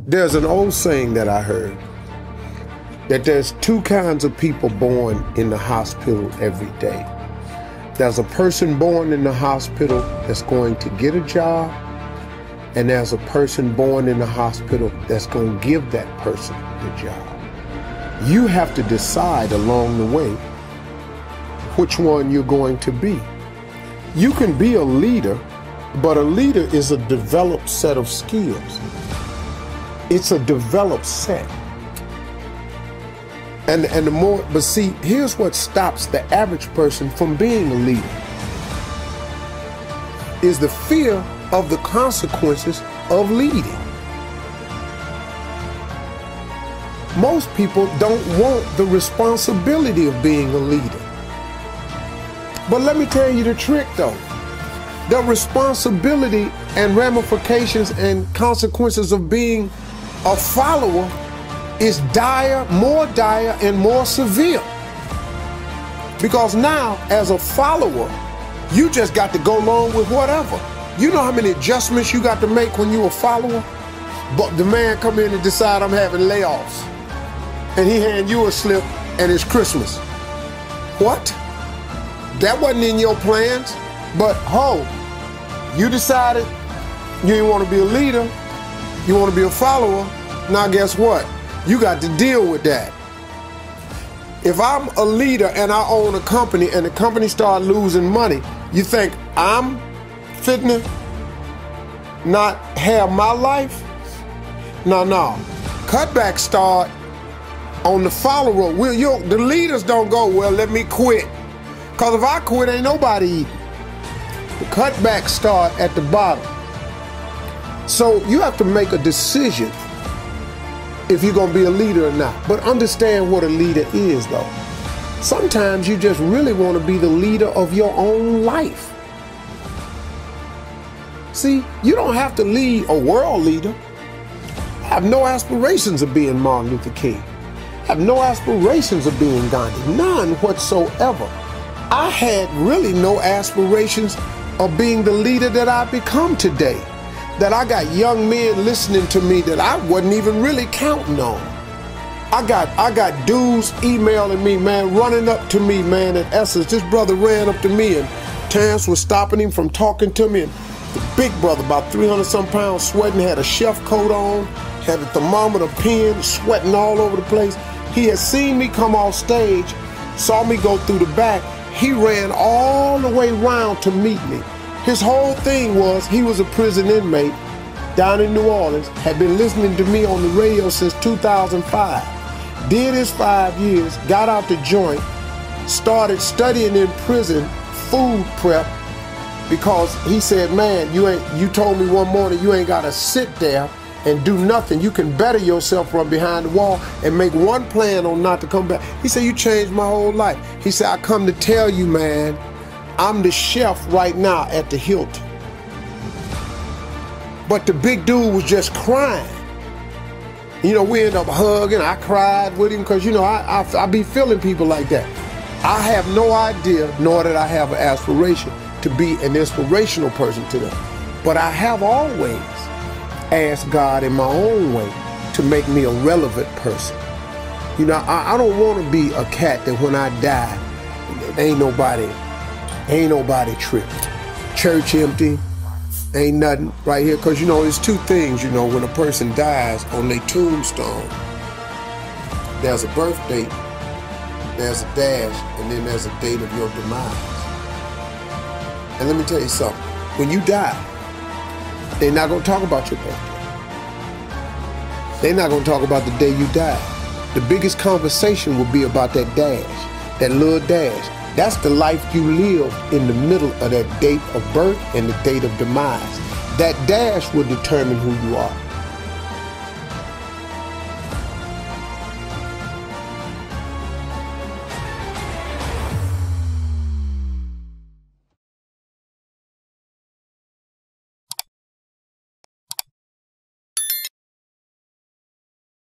There's an old saying that I heard that there's two kinds of people born in the hospital every day. There's a person born in the hospital that's going to get a job, and there's a person born in the hospital that's going to give that person the job. You have to decide along the way which one you're going to be. You can be a leader, but a leader is a developed set of skills. It's a developed set. And the more, but see, here's what stops the average person from being a leader is the fear of the consequences of leading. Most people don't want the responsibility of being a leader. But let me tell you the trick though. The responsibility and ramifications and consequences of being a follower is more dire and more severe. Because now, as a follower, you just got to go along with whatever. You know how many adjustments you got to make when you're a follower? But the man come in and decide I'm having layoffs, and he hand you a slip and it's Christmas. What? That wasn't in your plans, but you decided you didn't want to be a leader, you want to be a follower. Now guess what? You got to deal with that. If I'm a leader and I own a company and the company start losing money, you think I'm fitting to not have my life? No. Cutbacks start on the follower. The leaders don't go, well, let me quit. Because if I quit, ain't nobody eating. The cutbacks start at the bottom. So you have to make a decision if you're going to be a leader or not. But understand what a leader is, though. Sometimes you just really want to be the leader of your own life. See, you don't have to lead a world leader. I have no aspirations of being Martin Luther King. I have no aspirations of being Gandhi. None whatsoever. I had really no aspirations of being the leader that I've become today. That I got young men listening to me that I wasn't even really counting on. I got dudes emailing me, man, running up to me, man, in essence. This brother ran up to me and Terrence was stopping him from talking to me. And the big brother, about 300-some pounds, sweating, had a chef coat on, had a thermometer pen, sweating all over the place. He had seen me come off stage, saw me go through the back. He ran all the way around to meet me. His whole thing was he was a prison inmate down in New Orleans, had been listening to me on the radio since 2005. Did his 5 years, got out the joint, started studying in prison food prep because he said, man, you told me one morning you ain't got to sit there and do nothing. You can better yourself from behind the wall and make one plan on not to come back. He said, you changed my whole life. He said, I come to tell you, man, I'm the chef right now at the Hilton. But the big dude was just crying. You know, we end up hugging. I cried with him because, you know, I be feeling people like that. I have no idea, nor did I have an aspiration to be an inspirational person to them. But I have always asked God in my own way to make me a relevant person. You know, I don't want to be a cat that when I die, ain't nobody tripping. Church empty, ain't nothing right here. Because, you know, there's two things, you know, when a person dies on their tombstone, there's a birth date, there's a dash, and then there's a date of your demise. And let me tell you something. When you die, they're not going to talk about your birthday. They're not going to talk about the day you died. The biggest conversation will be about that dash, that little dash. That's the life you live in the middle of that date of birth and the date of demise. That dash will determine who you are.